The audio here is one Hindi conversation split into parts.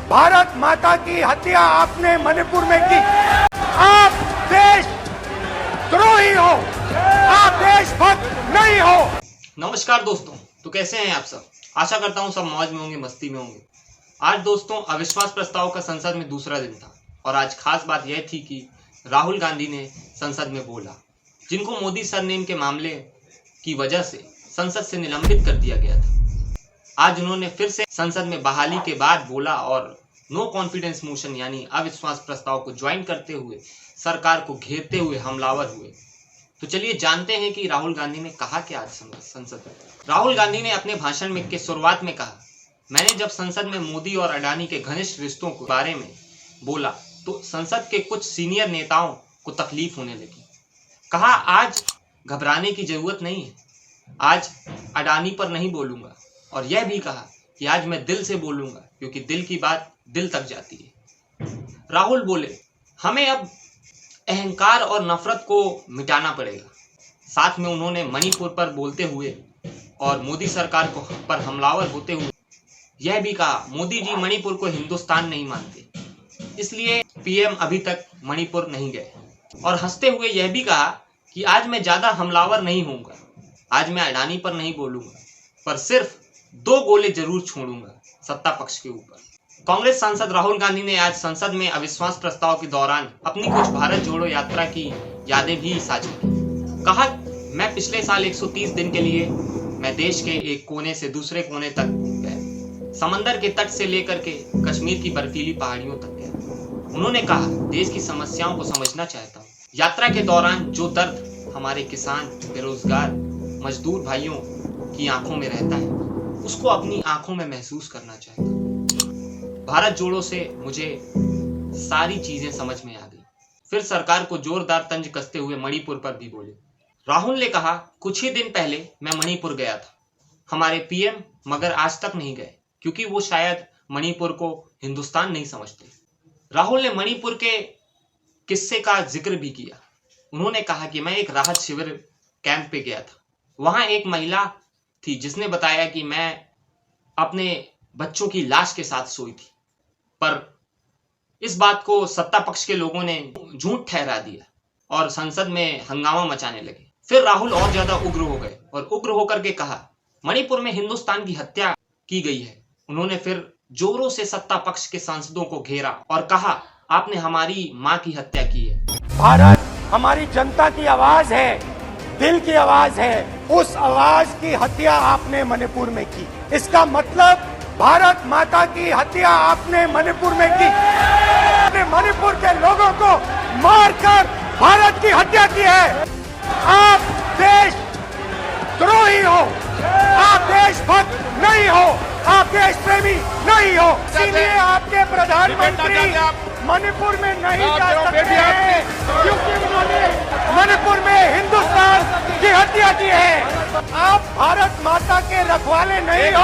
भारत माता की हत्या आपने मणिपुर में की। आप देश द्रोही हो, आप देशभक्त नहीं हो। नमस्कार दोस्तों, तो कैसे हैं आप सब। आशा करता हूं सब मौज में होंगे, मस्ती में होंगे। आज दोस्तों अविश्वास प्रस्ताव का संसद में दूसरा दिन था और आज खास बात यह थी कि राहुल गांधी ने संसद में बोला, जिनको मोदी सरनेम के मामले की वजह से संसद से निलंबित कर दिया गया था। आज उन्होंने फिर से संसद में बहाली के बाद बोला और नो कॉन्फिडेंस मोशन यानी अविश्वास प्रस्ताव को ज्वाइन करते हुए सरकार को घेरते हुए हमलावर हुए। तो चलिए जानते हैं कि राहुल गांधी ने कहा क्या आज संसद में। राहुल गांधी ने अपने भाषण में के शुरुआत में कहा, मैंने जब संसद में मोदी और अडानी के घनिष्ठ रिश्तों के बारे में बोला तो संसद के कुछ सीनियर नेताओं को तकलीफ होने लगी। कहा आज घबराने की जरूरत नहीं है, आज अडानी पर नहीं बोलूंगा। और यह भी कहा कि आज मैं दिल से बोलूंगा क्योंकि दिल की बात दिल तक जाती है। राहुल बोले, हमें अब अहंकार और नफरत को मिटाना पड़ेगा। साथ में उन्होंने मणिपुर पर बोलते हुए और मोदी सरकार को पर हमलावर होते हुए यह भी कहा, मोदी जी मणिपुर को हिंदुस्तान नहीं मानते, इसलिए पीएम अभी तक मणिपुर नहीं गए। और हंसते हुए यह भी कहा कि आज मैं ज्यादा हमलावर नहीं होऊंगा, आज मैं अडानी पर नहीं बोलूंगा, पर सिर्फ 2 गोले जरूर छोड़ूंगा सत्ता पक्ष के ऊपर। कांग्रेस सांसद राहुल गांधी ने आज संसद में अविश्वास प्रस्ताव के दौरान अपनी कुछ भारत जोड़ो यात्रा की यादें भी साझा की। कहा, मैं पिछले साल 130 दिन के लिए मैं देश के एक कोने से दूसरे कोने तक गया, समंदर के तट से लेकर के कश्मीर की बर्फीली पहाड़ियों तक गया। उन्होंने कहा, देश की समस्याओं को समझना चाहता हूँ। यात्रा के दौरान जो दर्द हमारे किसान, बेरोजगार, मजदूर भाइयों की आंखों में रहता है, उसको अपनी आंखों में महसूस करना चाहता हूँ। भारत जोड़ो से मुझे सारी चीजें समझ में आ गई। फिर सरकार को जोरदार तंज कसते हुए मणिपुर पर भी बोले। राहुल ने कहा, कुछ ही दिन पहले मैं मणिपुर गया था, हमारे पीएम मगर आज तक नहीं गए क्योंकि वो शायद मणिपुर को हिंदुस्तान नहीं समझते। राहुल ने मणिपुर के किस्से का जिक्र भी किया। उन्होंने कहा कि मैं एक राहत शिविर कैंप पे गया था, वहां एक महिला थी जिसने बताया कि मैं अपने बच्चों की लाश के साथ सोई थी, पर इस बात को सत्ता पक्ष के लोगों ने झूठ ठहरा दिया और संसद में हंगामा मचाने लगे। फिर राहुल और ज्यादा उग्र हो गए और उग्र होकर के कहा, मणिपुर में हिंदुस्तान की हत्या की गई है। उन्होंने फिर जोरों से सत्ता पक्ष के सांसदों को घेरा और कहा, आपने हमारी मां की हत्या की है। भारत हमारी जनता की आवाज है, दिल की आवाज है, उस आवाज की हत्या आपने मणिपुर में की। इसका मतलब भारत माता की हत्या आपने मणिपुर में की। आपने मणिपुर के लोगों को मारकर भारत की हत्या की है। आप देश द्रोही हो, आप देशभक्त नहीं हो, आप देश प्रेमी नहीं हो। इसीलिए आपके प्रधानमंत्री मणिपुर में नहीं जा सकते हैं क्योंकि उन्होंने मणिपुर में हिंदुस्तान की हत्या की है। आप भारत माता के रखवाले नहीं हो,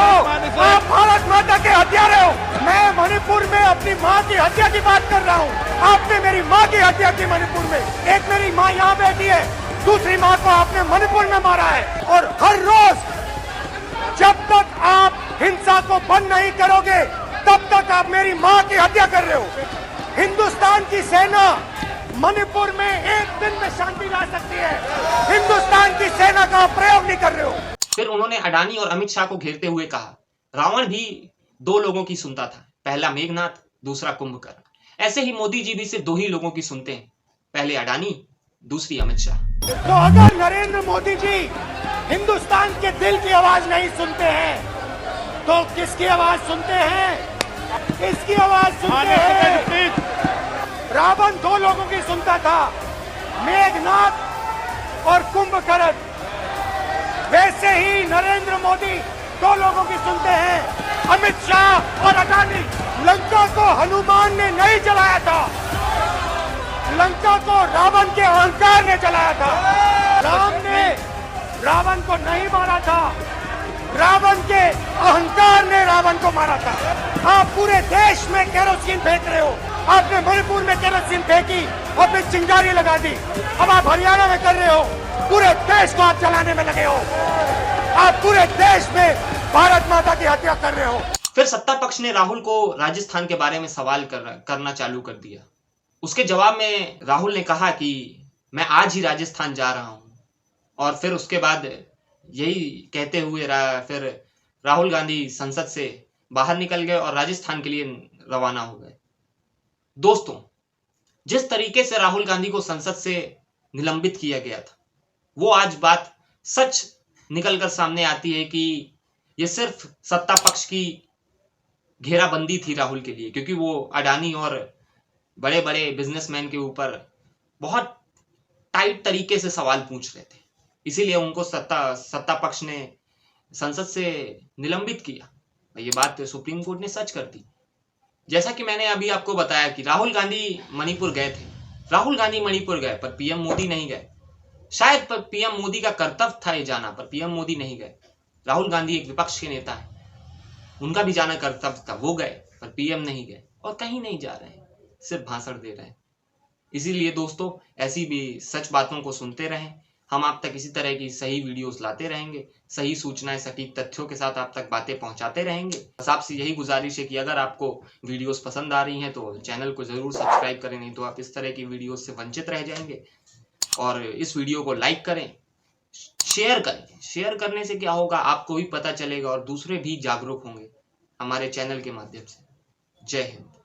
आप भारत माता के हत्यारे हो। मैं मणिपुर में अपनी माँ की हत्या की बात कर रहा हूँ। आपने मेरी माँ की हत्या की मणिपुर में। एक मेरी माँ यहाँ बैठी है, दूसरी माँ को आपने मणिपुर में मारा है। और हर रोज जब तक आप हिंसा को बंद नहीं करोगे तब तक आप मेरी माँ की हत्या कर रहे हो। हिंदुस्तान की सेना मणिपुर में एक दिन में शांति ला सकती है, हिंदुस्तान की सेना का प्रयोग नहीं कर रहे हो। फिर उन्होंने अडानी और अमित शाह को घेरते हुए कहा, रावण भी 2 लोगों की सुनता था, पहला मेघनाथ, दूसरा कुंभकर्ण। ऐसे ही मोदी जी भी सिर्फ 2 ही लोगों की सुनते हैं, पहले अडानी, दूसरी अमित शाह। तो अगर नरेंद्र मोदी जी हिंदुस्तान के दिल की आवाज नहीं सुनते हैं तो किसकी आवाज सुनते हैं? इसकी आवाज सुनते हैं। रावण 2 लोगों की सुनता था, मेघनाथ और कुंभकर्ण। वैसे ही नरेंद्र मोदी 2 लोगों की सुनते हैं, अमित शाह और अडानी। लंका को हनुमान ने नहीं जलाया था, लंका को रावण के अहंकार ने जलाया था। राम ने रावण को नहीं मारा था, रावण के अहंकार ने रावण को मारा था। आप पूरे देश में केरोसिन फेंक रहे हो। आपने मणिपुर में केरोसिन फेंकी और फिर चिंगारी लगा दी। अब आप हरियाणा में कर रहे हो, पूरे देश को आप जलाने में लगे हो। आप पूरे देश में भारत माता की हत्या कर रहे हो। फिर सत्ता पक्ष ने राहुल को राजस्थान के बारे में सवाल करना चालू कर दिया। उसके जवाब में राहुल ने कहा कि मैं आज ही राजस्थान जा रहा हूं, और फिर उसके बाद यही कहते हुए फिर राहुल गांधी संसद से बाहर निकल गए और राजस्थान के लिए रवाना हो गए। दोस्तों, जिस तरीके से राहुल गांधी को संसद से निलंबित किया गया था, वो आज बात सच निकलकर सामने आती है कि ये सिर्फ सत्ता पक्ष की घेराबंदी थी राहुल के लिए, क्योंकि वो अडानी और बड़े बड़े बिजनेसमैन के ऊपर बहुत टाइट तरीके से सवाल पूछ रहे थे, इसीलिए उनको सत्ता पक्ष ने संसद से निलंबित किया। ये बात सुप्रीम कोर्ट ने सच कर दी। जैसा कि मैंने अभी आपको बताया कि राहुल गांधी मणिपुर गए थे। राहुल गांधी मणिपुर गए पर पीएम मोदी नहीं गए। शायद पीएम मोदी का कर्तव्य था ये जाना, पर पीएम मोदी नहीं गए। राहुल गांधी एक विपक्ष के नेता है, उनका भी जाना कर्तव्य था, वो गए पर पीएम नहीं गए और कहीं नहीं जा रहे हैं, सिर्फ भाषण दे रहे हैं। इसीलिए दोस्तों, ऐसी भी सच बातों को सुनते रहें। हम आप तक इसी तरह की सही वीडियोस लाते रहेंगे, सही सूचनाएं सटीक तथ्यों के साथ आप तक बातें पहुंचाते रहेंगे। बस आपसे यही गुजारिश है कि अगर आपको वीडियोस पसंद आ रही हैं तो चैनल को जरूर सब्सक्राइब करें, नहीं तो आप इस तरह की वीडियोस से वंचित रह जाएंगे। और इस वीडियो को लाइक करें, शेयर करें। शेयर करने से क्या होगा, आपको भी पता चलेगा और दूसरे भी जागरूक होंगे हमारे चैनल के माध्यम से। जय हिंद।